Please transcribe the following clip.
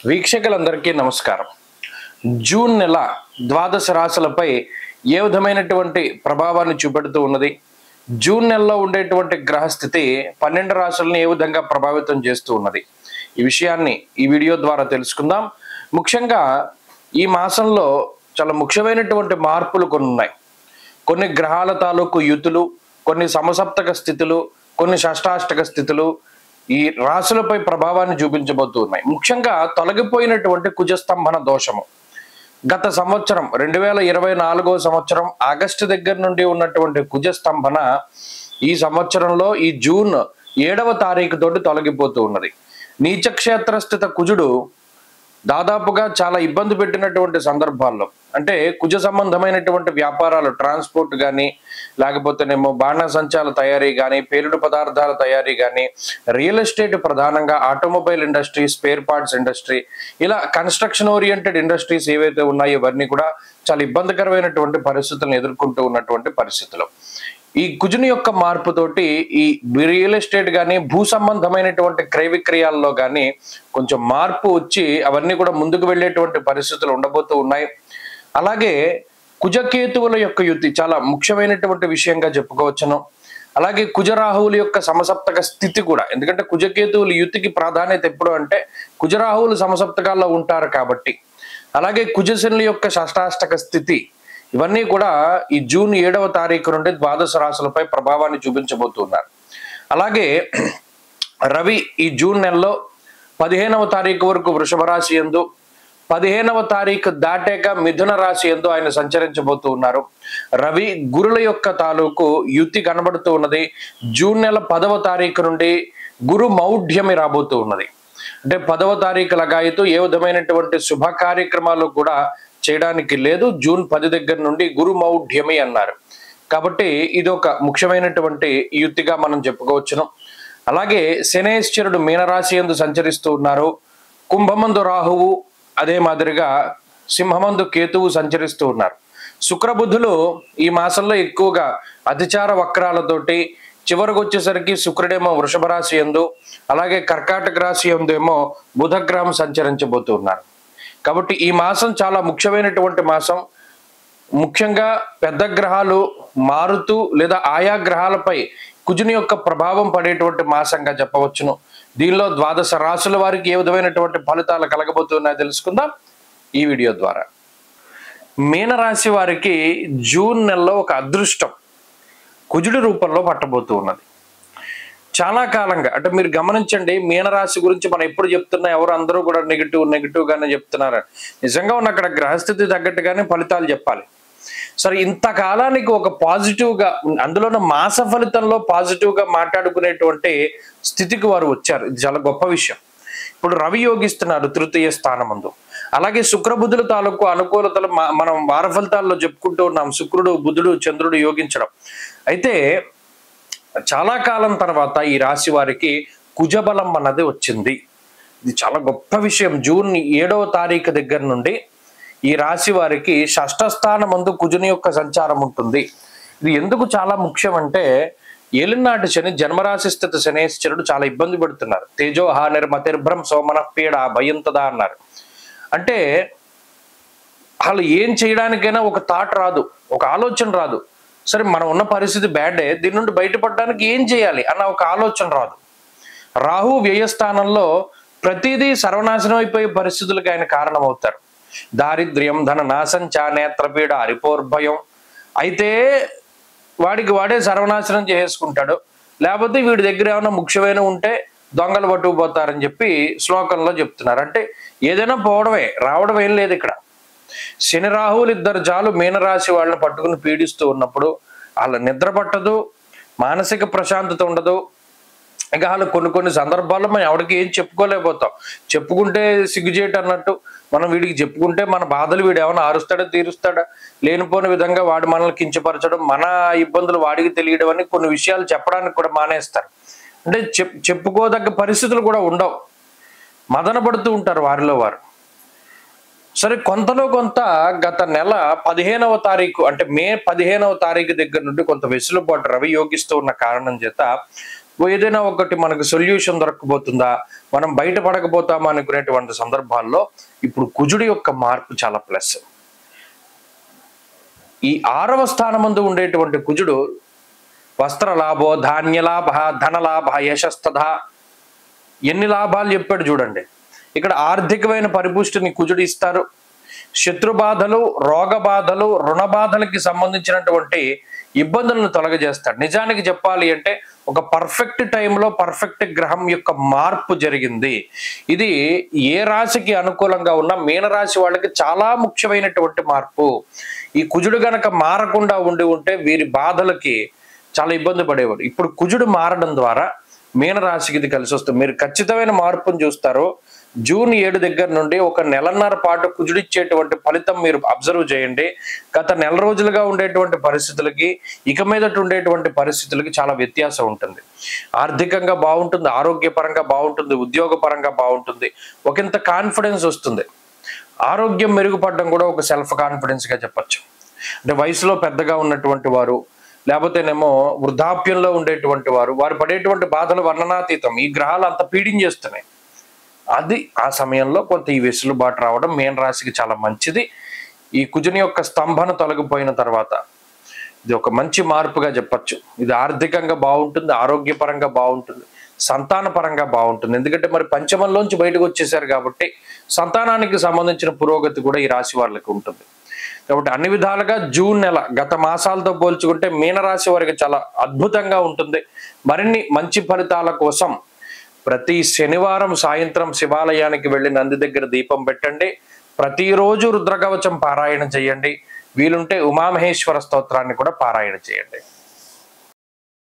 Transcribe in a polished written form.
వీక్షకులందరికీ నమస్కారం. జూన్ నెల ద్వాదశ రాశులపై ఏ విధమైనటువంటి ప్రభావాన్ని చూపెడుతూ ఉన్నది, జూన్ నెలలో ఉండేటువంటి గ్రహస్థితి 12 రాశులను ఏ విధంగా ప్రభావితం చేస్తూ ఉన్నది, ఈ విషయాన్ని ఈ వీడియో ద్వారా తెలుసుకుందాం. ముఖ్యంగా ఈ మాసంలో చాలా ముఖ్యమైనటువంటి మార్పులు కొన్ని ఉన్నాయి. కొన్ని గ్రహాల తాలూకు యుతులు, కొన్ని సమసప్తక స్థితులు, కొన్ని షష్టాష్టక స్థితులు ఈ రాశులపై ప్రభావాన్ని చూపించబోతూ ఉన్నాయి. ముఖ్యంగా తొలగిపోయినటువంటి కుజస్తంభన దోషము గత సంవత్సరం 2024 సంవత్సరం ఆగస్టు దగ్గర నుండి ఉన్నటువంటి కుజస్తంభన ఈ సంవత్సరంలో ఈ జూన్ 7వ తారీఖు తోటి తొలగిపోతూ ఉన్నది. నీచక్షేత్రస్థిత కుజుడు దాదాపుగా చాలా ఇబ్బంది పెట్టినటువంటి సందర్భాల్లో, అంటే కుజ సంబంధమైనటువంటి వ్యాపారాలు, ట్రాన్స్పోర్ట్ కానీ, లేకపోతేనేమో బాణసంచాల తయారీ కానీ, పేలుడు పదార్థాల తయారీ కానీ, రియల్ ఎస్టేట్ ప్రధానంగా automobile industry, spare parts industry, ఇలా కన్స్ట్రక్షన్ ఓరియంటెడ్ ఇండస్ట్రీస్ ఏవైతే ఉన్నాయో ఇవన్నీ కూడా చాలా ఇబ్బందికరమైనటువంటి పరిస్థితులను ఎదుర్కొంటూ ఉన్నటువంటి పరిస్థితులు. ఈ కుజుని యొక్క మార్పుతోటి ఈ రియల్ ఎస్టేట్ కానీ, భూ సంబంధమైనటువంటి క్రయ విక్రయాల్లో కానీ కొంచెం మార్పు వచ్చి అవన్నీ కూడా ముందుకు వెళ్ళేటువంటి పరిస్థితులు ఉండబోతూ ఉన్నాయి. అలాగే కుజకేతువుల యొక్క యుతి చాలా ముఖ్యమైనటువంటి విషయంగా చెప్పుకోవచ్చును. అలాగే కుజరాహువుల యొక్క సమసప్తక స్థితి కూడా, ఎందుకంటే కుజకేతువుల యుతికి ప్రాధాన్యత ఎప్పుడు అంటే కుజరాహువులు సమసప్తకాల్లో ఉంటారు కాబట్టి. అలాగే కుజశనుల యొక్క షష్టాష్టక స్థితి, ఇవన్నీ కూడా ఈ జూన్ 7వ తారీఖు నుండి ద్వాదశ రాశులపై ప్రభావాన్ని చూపించబోతున్నారు. అలాగే రవి ఈ జూన్ నెలలో 15వ తారీఖు వరకు వృషభ రాశి యందు, 15వ తారీఖు దాటాక మిథున రాశి యందు ఆయన సంచరించబోతూ ఉన్నారు. రవి గురుల యొక్క తాలూకు యుతి కనబడుతూ ఉన్నది. జూన్ నెల 10వ తారీఖు నుండి గురు మౌఢ్యమి రాబోతూ ఉన్నది. అంటే 10వ తారీఖు లగాయితూ ఏ విధమైనటువంటి శుభ కార్యక్రమాలు కూడా చేయడానికి లేదు. జూన్ 10 దగ్గర నుండి గురు మౌఢ్యమి అన్నారు కాబట్టి ఇది ఒక ముఖ్యమైనటువంటి యుతిగా మనం చెప్పుకోవచ్చును. అలాగే శనేశ్వరుడు మీనరాశి యందు సంచరిస్తూ ఉన్నారు. కుంభమందు రాహువు, అదే మాదిరిగా సింహమందు కేతువు సంచరిస్తూ ఉన్నారు. శుక్రబుధులు ఈ మాసంలో ఎక్కువగా అతిచార వక్రాలతోటి చివరికి వచ్చేసరికి శుక్రుడేమో వృషభ రాశి యందు, అలాగే కర్కాటక రాశి యందు ఏమో బుధగ్రహం సంచరించబోతూ ఉన్నారు. కాబట్టి ఈ మాసం చాలా ముఖ్యమైనటువంటి మాసం. ముఖ్యంగా పెద్ద గ్రహాలు మారుతూ లేదా ఆయా గ్రహాలపై కుజుని యొక్క ప్రభావం పడేటువంటి మాసంగా చెప్పవచ్చును. దీనిలో ద్వాదశ రాశుల వారికి ఏ విధమైనటువంటి ఫలితాలు కలగబోతున్నాయో తెలుసుకుందాం ఈ వీడియో ద్వారా. మీనరాశి వారికి జూన్ నెలలో ఒక అదృష్టం కుజుడి రూపంలో పట్టబోతూ ఉన్నది. చాలా కాలంగా, అంటే మీరు గమనించండి, మీనరాశి గురించి మనం ఎప్పుడు చెప్తున్నా ఎవరు అందరూ కూడా నెగిటివ్ గానే చెప్తున్నారు. నిజంగా ఉన్న అక్కడ గ్రహస్థితి తగ్గట్టుగానే ఫలితాలు చెప్పాలి. సరే, ఇంతకాలానికి ఒక పాజిటివ్ గా, అందులోనూ మాస ఫలితంలో పాజిటివ్ గా మాట్లాడుకునేటువంటి స్థితికి వారు వచ్చారు. ఇది చాలా గొప్ప విషయం. ఇప్పుడు రవి యోగిస్తున్నారు తృతీయ స్థానమందు. అలాగే శుక్రబుధుల తాలూకు అనుకూలతలు మనం వార ఫలితాల్లో చెప్పుకుంటూ ఉన్నాం. శుక్రుడు, బుధుడు, చంద్రుడు యోగించడం. అయితే చాలా కాలం తర్వాత ఈ రాశి వారికి కుజబలం అన్నది వచ్చింది. ఇది చాలా గొప్ప విషయం. జూన్ 7వ తారీఖు దగ్గర నుండి ఈ రాశి వారికి షష్ఠ స్థానమందు కుజుని యొక్క సంచారం ఉంటుంది. ఇది ఎందుకు చాలా ముఖ్యం అంటే ఏలినాటి శని, జన్మరాశి స్థిత శనేశ్వరుడు చాలా ఇబ్బంది పెడుతున్నారు. తేజోహా నిర్మతిర్భ్రం సోమన పీడ భయంతదా అన్నారు. అంటే వాళ్ళు ఏం చేయడానికైనా ఒక థాట్ రాదు, ఒక ఆలోచన రాదు. సరే, మనం ఉన్న పరిస్థితి బ్యాడే, దీని నుండి బయటపడడానికి ఏం చేయాలి అన్న ఒక ఆలోచన రాదు. రాహు వ్యయస్థానంలో ప్రతిదీ సర్వనాశనం అయిపోయే పరిస్థితులకు ఆయన కారణమవుతారు. దారిద్ర్యం, ధన నాశం, నేత్రపీడ, హరిపోర్భయం. అయితే వాడికి వాడే సర్వనాశనం చేసుకుంటాడు. లేకపోతే వీడి దగ్గర ఏమైనా ముఖ్యమైన ఉంటే దొంగలు పట్టుకుపోతారని చెప్పి శ్లోకంలో చెప్తున్నారు. అంటే ఏదైనా పోవడమే, రావడం ఏం లేదు ఇక్కడ. శని రాహువులు ఇద్దరు జాలు మీనరాశి వాళ్ళని పట్టుకుని పీడిస్తూ ఉన్నప్పుడు వాళ్ళ నిద్ర పట్టదు, మానసిక ప్రశాంతత ఉండదు. ఇక వాళ్ళు కొన్ని సందర్భాల్లో మనం ఎవరికి ఏం చెప్పుకోలేకపోతాం. చెప్పుకుంటే సిగ్గుచేటు అన్నట్టు. మనం వీడికి చెప్పుకుంటే మన బాధలు వీడు ఏమైనా ఆరుస్తాడా, తీరుస్తాడా, లేనిపోని విధంగా వాడు మనల్ని కించపరచడం, మన ఇబ్బందులు వాడికి తెలియడం అని కొన్ని విషయాలు చెప్పడానికి కూడా మానేస్తారు. అంటే చెప్పుకోదగ్గ పరిస్థితులు కూడా ఉండవు. మదన పడుతూ ఉంటారు వారిలో వారు. సరే, కొంతలో కొంత గత నెల 15వ తారీఖు, అంటే మే 15వ తారీఖు దగ్గర నుండి కొంత వెసులుబాటు రవి యోగిస్తూ ఉన్న కారణం చేత ఏదైనా ఒకటి మనకు సొల్యూషన్ దొరకబోతుందా, మనం బయటపడకపోతామా అనుకునేటువంటి సందర్భాల్లో ఇప్పుడు కుజుడి యొక్క మార్పు చాలా ప్లస్. ఈ 6వ స్థానమందు ఉండేటువంటి కుజుడు వస్త్రలాభో, ధాన్యలాభ, ధనలాభ, యశస్తథ, ఎన్ని లాభాలు చెప్పాడు చూడండి. ఇక్కడ ఆర్థికమైన పరిపుష్టిని కుజుడు ఇస్తారు. శత్రు బాధలు, రోగ బాధలు, రుణ బాధలకి సంబంధించినటువంటి ఇబ్బందులను తొలగజేస్తాడు. నిజానికి చెప్పాలి అంటే ఒక పర్ఫెక్ట్ టైంలో పర్ఫెక్ట్ గ్రహం యొక్క మార్పు జరిగింది. ఇది ఏ రాశికి అనుకూలంగా ఉన్న మీనరాశి వాళ్ళకి చాలా ముఖ్యమైనటువంటి మార్పు. ఈ కుజుడు గనక మారకుండా ఉంటే వీరి బాధలకి చాలా ఇబ్బంది పడేవాడు. ఇప్పుడు కుజుడు మారడం ద్వారా మీనరాశికి ఇది కలిసి వస్తుంది. మీరు ఖచ్చితమైన మార్పును చూస్తారు. జూన్ 7 దగ్గర నుండి ఒక నెలన్నర పాటు కుజుడిచ్చేటువంటి ఫలితం మీరు అబ్జర్వ్ చేయండి. గత నెల రోజులుగా ఉండేటువంటి పరిస్థితులకి ఇక మీదట ఉండేటువంటి పరిస్థితులకి చాలా వ్యత్యాసం ఉంటుంది. ఆర్థికంగా బాగుంటుంది, ఆరోగ్యపరంగా బాగుంటుంది, ఉద్యోగపరంగా బాగుంటుంది, ఒకంత కాన్ఫిడెన్స్ వస్తుంది. ఆరోగ్యం మెరుగుపడడం కూడా ఒక సెల్ఫ్ కాన్ఫిడెన్స్ గా చెప్పచ్చు. అంటే వయసులో పెద్దగా ఉన్నటువంటి వారు, లేకపోతేనేమో వృద్ధాప్యంలో ఉండేటువంటి వారు, వారు పడేటువంటి బాధలు వర్ణనాతీతం. ఈ గ్రహాలు అంత పీడించేస్తున్నాయి. అది ఆ సమయంలో కొంత ఈ వెసులుబాటు రావడం మీన రాశికి చాలా మంచిది. ఈ కుజుని యొక్క స్తంభన తొలగిపోయిన తర్వాత ఇది ఒక మంచి మార్పుగా చెప్పచ్చు. ఇది ఆర్థికంగా బాగుంటుంది, ఆరోగ్యపరంగా బాగుంటుంది, సంతాన పరంగా బాగుంటుంది. ఎందుకంటే మరి పంచమంలోంచి బయటకు వచ్చేసారు కాబట్టి సంతానానికి సంబంధించిన పురోగతి కూడా ఈ రాశి వాళ్ళకి ఉంటుంది. కాబట్టి అన్ని విధాలుగా జూన్ నెల గత మాసాలతో పోల్చుకుంటే మీనరాశి వారికి చాలా అద్భుతంగా ఉంటుంది. మరిన్ని మంచి ఫలితాల కోసం ప్రతి శనివారం సాయంత్రం శివాలయానికి వెళ్ళి నంది దగ్గర దీపం పెట్టండి. ప్రతిరోజు రుద్రకవచం పారాయణ చేయండి. వీలుంటే ఉమామహేశ్వర స్తోత్రాన్ని కూడా పారాయణ చేయండి.